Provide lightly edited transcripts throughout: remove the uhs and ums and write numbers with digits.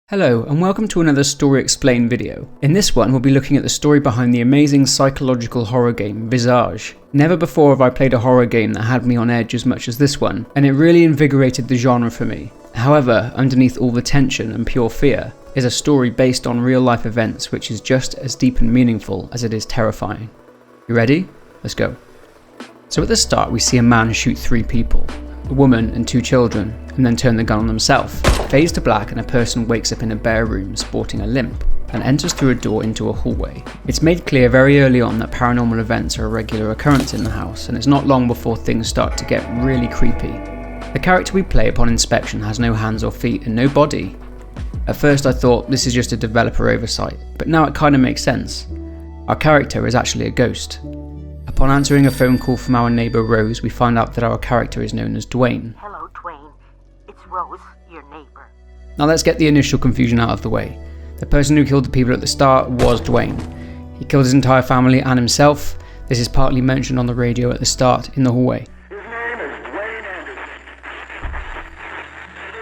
Hello and welcome to another Story Explained video. In this one we'll be looking at the story behind the amazing psychological horror game Visage. Never before have I played a horror game that had me on edge as much as this one, and it really invigorated the genre for me. However, underneath all the tension and pure fear is a story based on real life events which is just as deep and meaningful as it is terrifying. You ready? Let's go. So at the start we see a man shoot 3 people, a woman and 2 children, and then turn the gun on themselves. Fades to black and a person wakes up in a bare room sporting a limp and enters through a door into a hallway. It's made clear very early on that paranormal events are a regular occurrence in the house, and it's not long before things start to get really creepy. The character we play upon inspection has no hands or feet and no body. At first I thought this is just a developer oversight, but now it kinda makes sense. Our character is actually a ghost. Upon answering a phone call from our neighbour Rose, we find out that our character is known as Dwayne. Hello, Dwayne. It's Rose, your neighbour. Now let's get the initial confusion out of the way. The person who killed the people at the start was Dwayne. He killed his entire family and himself. This is partly mentioned on the radio at the start in the hallway. His name is Dwayne Anderson.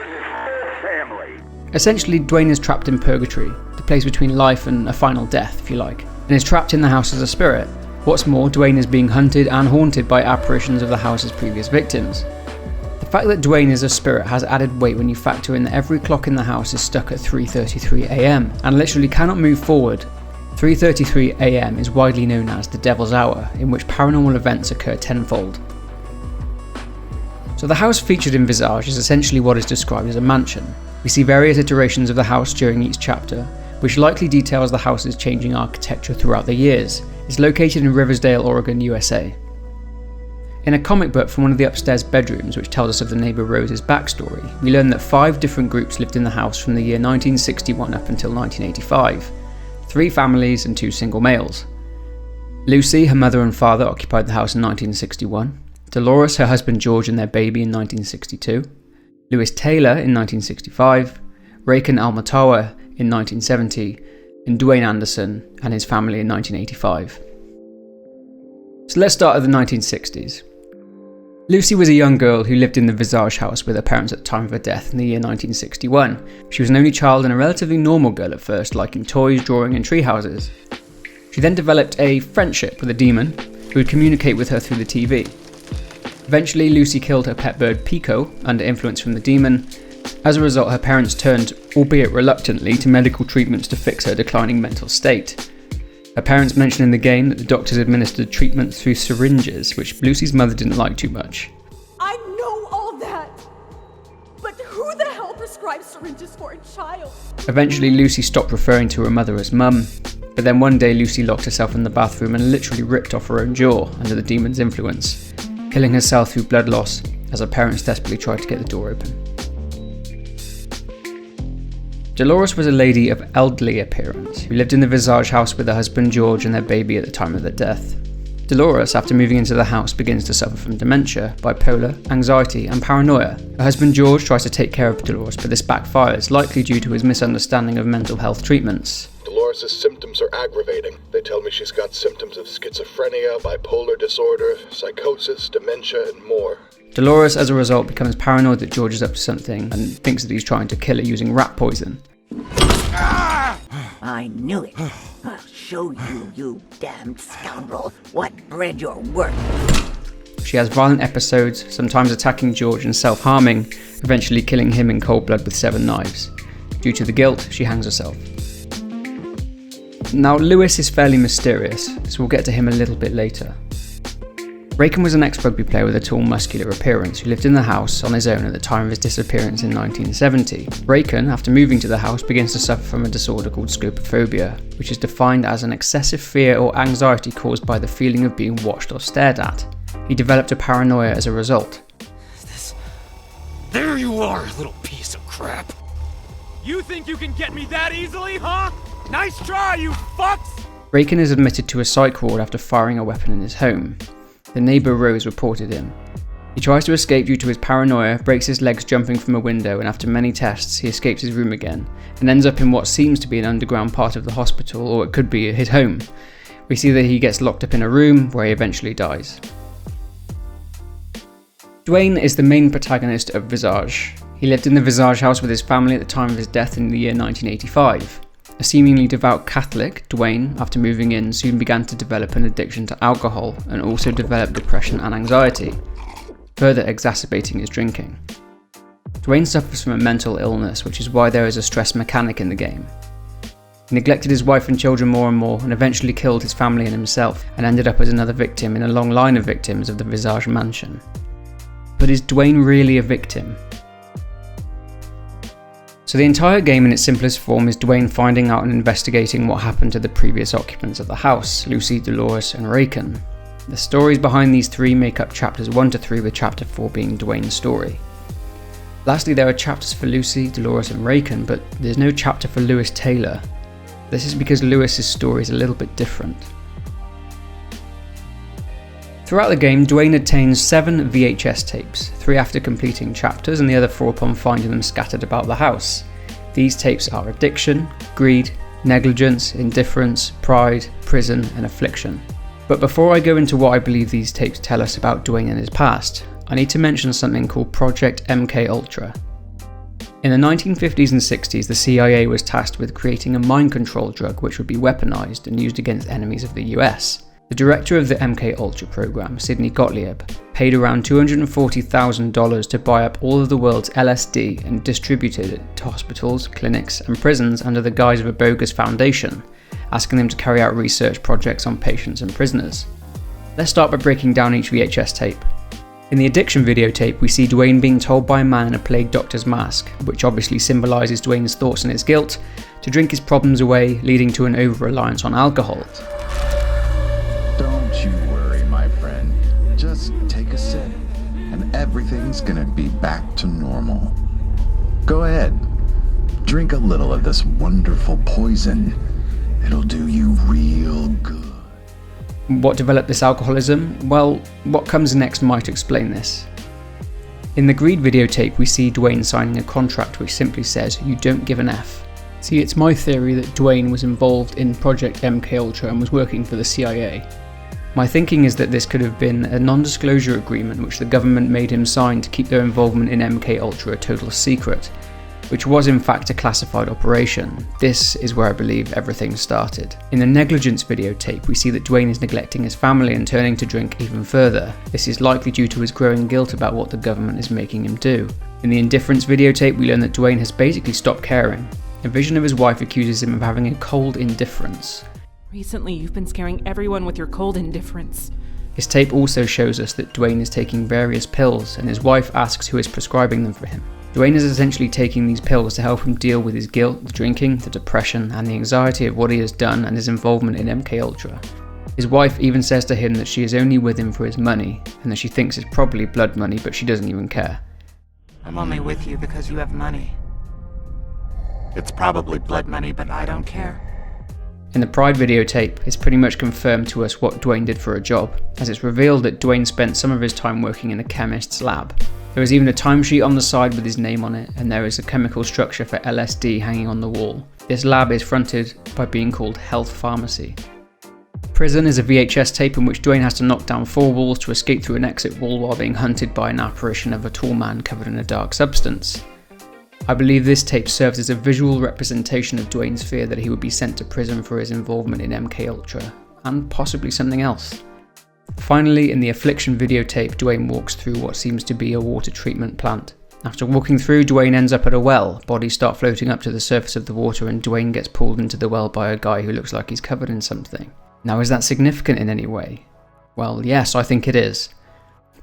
His whole family. Essentially, Dwayne is trapped in purgatory, the place between life and a final death, if you like, and is trapped in the house as a spirit. What's more, Dwayne is being hunted and haunted by apparitions of the house's previous victims. The fact that Dwayne is a spirit has added weight when you factor in that every clock in the house is stuck at 3:33 AM and literally cannot move forward. 3:33 AM is widely known as the Devil's Hour, in which paranormal events occur tenfold. So the house featured in Visage is essentially what is described as a mansion. We see various iterations of the house during each chapter, which likely details the house's changing architecture throughout the years. It's located in Riversdale, Oregon, USA. In a comic book from one of the upstairs bedrooms which tells us of the neighbour Rose's backstory, we learn that 5 different groups lived in the house from the year 1961 up until 1985. 3 families and 2 single males. Lucy, her mother and father, occupied the house in 1961. Dolores, her husband George and their baby in 1962. Lewis Taylor in 1965. Raken Almatawa in 1970. And Dwayne Anderson and his family in 1985. So let's start at the 1960s. Lucy was a young girl who lived in the Visage house with her parents at the time of her death in the year 1961. She was an only child and a relatively normal girl at first, liking toys, drawing and tree houses. She then developed a friendship with a demon who would communicate with her through the TV. Eventually, Lucy killed her pet bird Pico under influence from the demon. As a result, her parents turned, albeit reluctantly, to medical treatments to fix her declining mental state. Her parents mention in the game that the doctors administered treatment through syringes, which Lucy's mother didn't like too much. I know all that, but who the hell prescribes syringes for a child? Eventually, Lucy stopped referring to her mother as mum, but then one day Lucy locked herself in the bathroom and literally ripped off her own jaw under the demon's influence, killing herself through blood loss as her parents desperately tried to get the door open. Dolores was a lady of elderly appearance who lived in the Visage house with her husband George and their baby at the time of their death. Dolores, after moving into the house, begins to suffer from dementia, bipolar, anxiety and paranoia. Her husband George tries to take care of Dolores, but this backfires, likely due to his misunderstanding of mental health treatments. Dolores' symptoms are aggravating. They tell me she's got symptoms of schizophrenia, bipolar disorder, psychosis, dementia and more. Dolores, as a result, becomes paranoid that George is up to something and thinks that he's trying to kill her using rat poison. I knew it. I'll show you, you damned scoundrel, what bread you're worth. She has violent episodes, sometimes attacking George and self-harming, eventually killing him in cold blood with 7 knives. Due to the guilt, she hangs herself. Now, Lewis is fairly mysterious, so we'll get to him a little bit later. Raken was an ex-rugby player with a tall, muscular appearance who lived in the house on his own at the time of his disappearance in 1970. Raken, after moving to the house, begins to suffer from a disorder called scopophobia, which is defined as an excessive fear or anxiety caused by the feeling of being watched or stared at. He developed a paranoia as a result. There you are, little piece of crap. You think you can get me that easily, huh? Nice try, you fucks! Raken is admitted to a psych ward after firing a weapon in his home. The neighbour Rose reported him. He tries to escape due to his paranoia, breaks his legs jumping from a window, and after many tests he escapes his room again and ends up in what seems to be an underground part of the hospital, or it could be his home. We see that he gets locked up in a room where he eventually dies. Dwayne is the main protagonist of Visage. He lived in the Visage house with his family at the time of his death in the year 1985. A seemingly devout Catholic, Dwayne, after moving in, soon began to develop an addiction to alcohol and also developed depression and anxiety, further exacerbating his drinking. Dwayne suffers from a mental illness, which is why there is a stress mechanic in the game. He neglected his wife and children more and more, and eventually killed his family and himself, and ended up as another victim in a long line of victims of the Visage mansion. But is Dwayne really a victim? So the entire game in its simplest form is Dwayne finding out and investigating what happened to the previous occupants of the house, Lucy, Dolores and Raken. The stories behind these three make up chapters 1 to 3, with chapter 4 being Dwayne's story. Lastly, there are chapters for Lucy, Dolores and Raken, but there's no chapter for Lewis Taylor. This is because Lewis's story is a little bit different. Throughout the game, Dwayne obtains 7 VHS tapes, 3 after completing chapters and the other 4 upon finding them scattered about the house. These tapes are addiction, greed, negligence, indifference, pride, prison and affliction. But before I go into what I believe these tapes tell us about Dwayne and his past, I need to mention something called Project MKUltra. In the 1950s and 60s, the CIA was tasked with creating a mind control drug which would be weaponized and used against enemies of the US. The director of the MKUltra program, Sidney Gottlieb, paid around $240,000 to buy up all of the world's LSD and distributed it to hospitals, clinics and prisons under the guise of a bogus foundation, asking them to carry out research projects on patients and prisoners. Let's start by breaking down each VHS tape. In the addiction videotape, we see Dwayne being told by a man in a plague doctor's mask, which obviously symbolises Dwayne's thoughts and his guilt, to drink his problems away, leading to an over-reliance on alcohol. Don't you worry, my friend. Just take a sip, and everything's gonna be back to normal. Go ahead. Drink a little of this wonderful poison. It'll do you real good. What developed this alcoholism? Well, what comes next might explain this. In the greed videotape, we see Dwayne signing a contract which simply says, "You don't give an F." See, it's my theory that Dwayne was involved in Project MKUltra and was working for the CIA. My thinking is that this could have been a non-disclosure agreement which the government made him sign to keep their involvement in MKUltra a total secret, which was in fact a classified operation. This is where I believe everything started. In the negligence videotape, we see that Dwayne is neglecting his family and turning to drink even further. This is likely due to his growing guilt about what the government is making him do. In the indifference videotape, we learn that Dwayne has basically stopped caring. A vision of his wife accuses him of having a cold indifference. Recently, you've been scaring everyone with your cold indifference. His tape also shows us that Dwayne is taking various pills, and his wife asks who is prescribing them for him. Dwayne is essentially taking these pills to help him deal with his guilt, the drinking, the depression, and the anxiety of what he has done and his involvement in MKUltra. His wife even says to him that she is only with him for his money, and that she thinks it's probably blood money, but she doesn't even care. I'm only with you because you have money. It's probably blood money, but I don't care. In the Pride videotape, it's pretty much confirmed to us what Dwayne did for a job, as it's revealed that Dwayne spent some of his time working in a chemist's lab. There is even a timesheet on the side with his name on it, and there is a chemical structure for LSD hanging on the wall. This lab is fronted by being called Health Pharmacy. Prison is a VHS tape in which Dwayne has to knock down 4 walls to escape through an exit wall while being hunted by an apparition of a tall man covered in a dark substance. I believe this tape serves as a visual representation of Dwayne's fear that he would be sent to prison for his involvement in MKUltra, and possibly something else. Finally, in the Affliction videotape, Dwayne walks through what seems to be a water treatment plant. After walking through, Dwayne ends up at a well. Bodies start floating up to the surface of the water and Dwayne gets pulled into the well by a guy who looks like he's covered in something. Now, is that significant in any way? Well, yes, I think it is.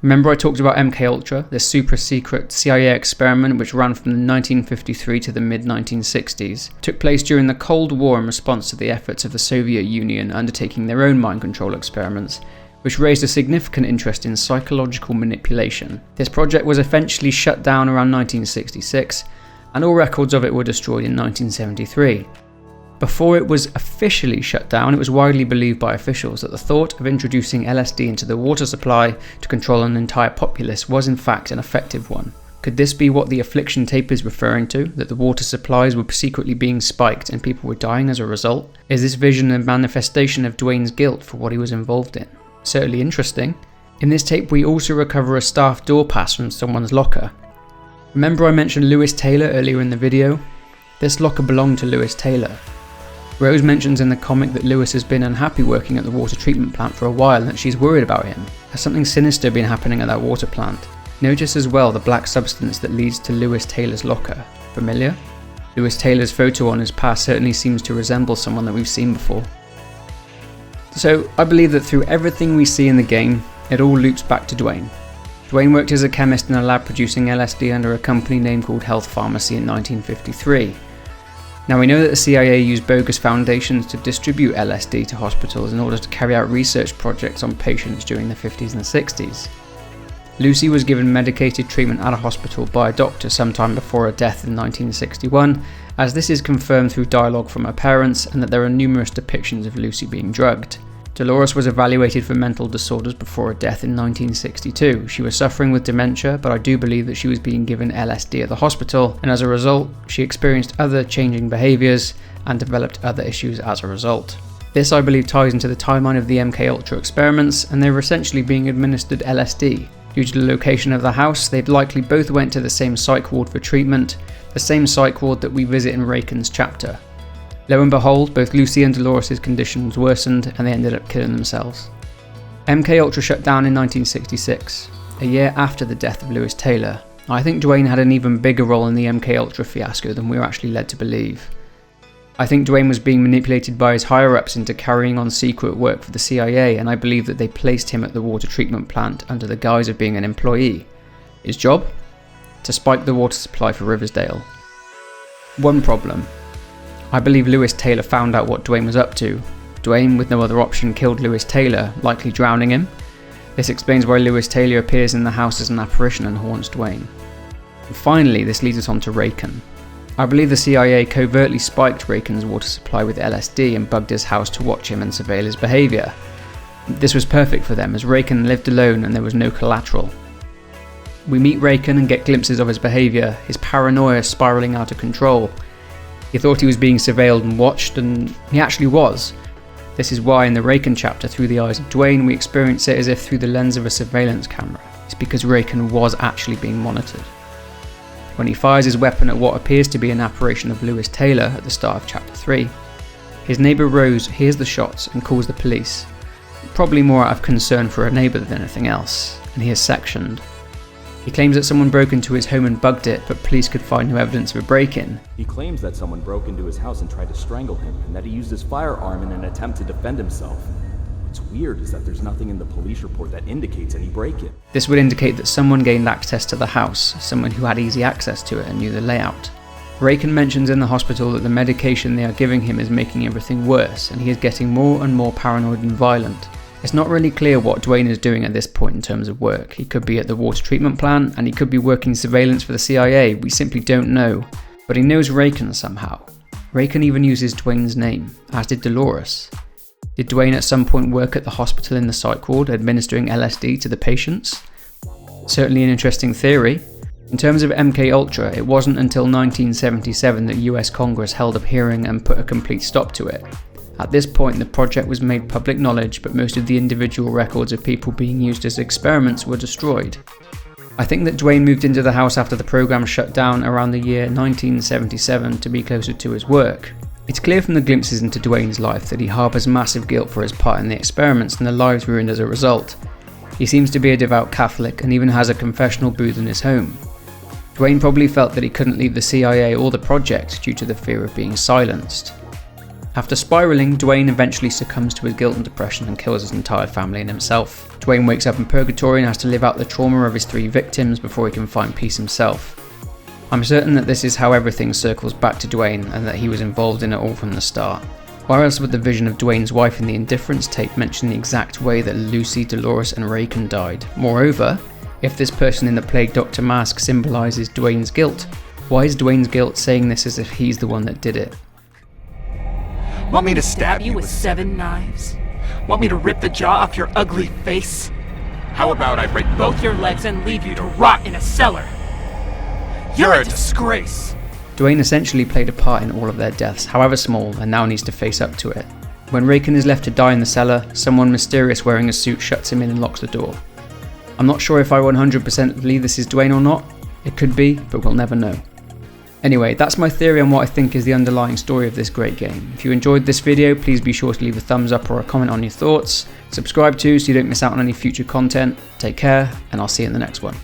Remember I talked about MKUltra, this super secret CIA experiment which ran from 1953 to the mid-1960s, took place during the Cold War in response to the efforts of the Soviet Union undertaking their own mind control experiments, which raised a significant interest in psychological manipulation. This project was eventually shut down around 1966, and all records of it were destroyed in 1973. Before it was officially shut down, it was widely believed by officials that the thought of introducing LSD into the water supply to control an entire populace was in fact an effective one. Could this be what the Affliction tape is referring to, that the water supplies were secretly being spiked and people were dying as a result? Is this vision a manifestation of Dwayne's guilt for what he was involved in? Certainly interesting. In this tape we also recover a staff door pass from someone's locker. Remember I mentioned Lewis Taylor earlier in the video? This locker belonged to Lewis Taylor. Rose mentions in the comic that Lewis has been unhappy working at the water treatment plant for a while and that she's worried about him. Has something sinister been happening at that water plant? Notice as well the black substance that leads to Lewis Taylor's locker. Familiar? Lewis Taylor's photo on his past certainly seems to resemble someone that we've seen before. So I believe that through everything we see in the game, it all loops back to Dwayne. Dwayne worked as a chemist in a lab producing LSD under a company name called Health Pharmacy in 1953. Now we know that the CIA used bogus foundations to distribute LSD to hospitals in order to carry out research projects on patients during the 50s and 60s. Lucy was given medicated treatment at a hospital by a doctor sometime before her death in 1961, as this is confirmed through dialogue from her parents and that there are numerous depictions of Lucy being drugged. Dolores was evaluated for mental disorders before her death in 1962. She was suffering with dementia, but I do believe that she was being given LSD at the hospital, and as a result, she experienced other changing behaviours and developed other issues as a result. This, I believe, ties into the timeline of the MKUltra experiments, and they were essentially being administered LSD. Due to the location of the house, they'd likely both went to the same psych ward for treatment, the same psych ward that we visit in Raken's chapter. Lo and behold, both Lucy and Dolores' conditions worsened and they ended up killing themselves. MKUltra shut down in 1966, a year after the death of Lewis Taylor. I think Dwayne had an even bigger role in the MKUltra fiasco than we were actually led to believe. I think Dwayne was being manipulated by his higher-ups into carrying on secret work for the CIA, and I believe that they placed him at the water treatment plant under the guise of being an employee. His job? To spike the water supply for Riversdale. One problem. I believe Lewis Taylor found out what Dwayne was up to. Dwayne, with no other option, killed Lewis Taylor, likely drowning him. This explains why Lewis Taylor appears in the house as an apparition and haunts Dwayne. And finally, this leads us on to Raken. I believe the CIA covertly spiked Raken's water supply with LSD and bugged his house to watch him and surveil his behaviour. This was perfect for them, as Raken lived alone and there was no collateral. We meet Raken and get glimpses of his behaviour, his paranoia spiralling out of control. He thought he was being surveilled and watched, and he actually was. This is why in the Raken chapter, Through the Eyes of Dwayne, we experience it as if through the lens of a surveillance camera. It's because Raken was actually being monitored. When he fires his weapon at what appears to be an apparition of Lewis Taylor at the start of chapter 3, his neighbour Rose hears the shots and calls the police, probably more out of concern for her neighbour than anything else, and he is sectioned. He claims that someone broke into his home and bugged it, but police could find no evidence of a break-in. He claims that someone broke into his house and tried to strangle him, and that he used his firearm in an attempt to defend himself. What's weird is that there's nothing in the police report that indicates any break-in. This would indicate that someone gained access to the house, someone who had easy access to it and knew the layout. Raken mentions in the hospital that the medication they are giving him is making everything worse, and he is getting more and more paranoid and violent. It's not really clear what Dwayne is doing at this point in terms of work. He could be at the water treatment plant, and he could be working surveillance for the CIA, we simply don't know. But he knows Raken somehow. Raken even uses Dwayne's name, as did Dolores. Did Dwayne at some point work at the hospital in the psych ward, administering LSD to the patients? Certainly an interesting theory. In terms of MKUltra, it wasn't until 1977 that US Congress held a hearing and put a complete stop to it. At this point, the project was made public knowledge, but most of the individual records of people being used as experiments were destroyed. I think that Dwayne moved into the house after the program shut down around the year 1977 to be closer to his work. It's clear from the glimpses into Dwayne's life that he harbours massive guilt for his part in the experiments and the lives ruined as a result. He seems to be a devout Catholic and even has a confessional booth in his home. Dwayne probably felt that he couldn't leave the CIA or the project due to the fear of being silenced. After spiralling, Dwayne eventually succumbs to his guilt and depression and kills his entire family and himself. Dwayne wakes up in purgatory and has to live out the trauma of his 3 victims before he can find peace himself. I'm certain that this is how everything circles back to Dwayne and that he was involved in it all from the start. Where else would the vision of Dwayne's wife in the Indifference tape mention the exact way that Lucy, Dolores and Raken died? Moreover, if this person in the Plague Doctor mask symbolises Dwayne's guilt, why is Dwayne's guilt saying this as if he's the one that did it? Want me to stab you with 7 knives? Want me to rip the jaw off your ugly face? How about I break both your legs and leave you to rot in a cellar? You're a disgrace! Dwayne essentially played a part in all of their deaths, however small, and now needs to face up to it. When Raken is left to die in the cellar, someone mysterious wearing a suit shuts him in and locks the door. I'm not sure if I 100% believe this is Dwayne or not. It could be, but we'll never know. Anyway, that's my theory on what I think is the underlying story of this great game. If you enjoyed this video, please be sure to leave a thumbs up or a comment on your thoughts. Subscribe too so you don't miss out on any future content. Take care, and I'll see you in the next one.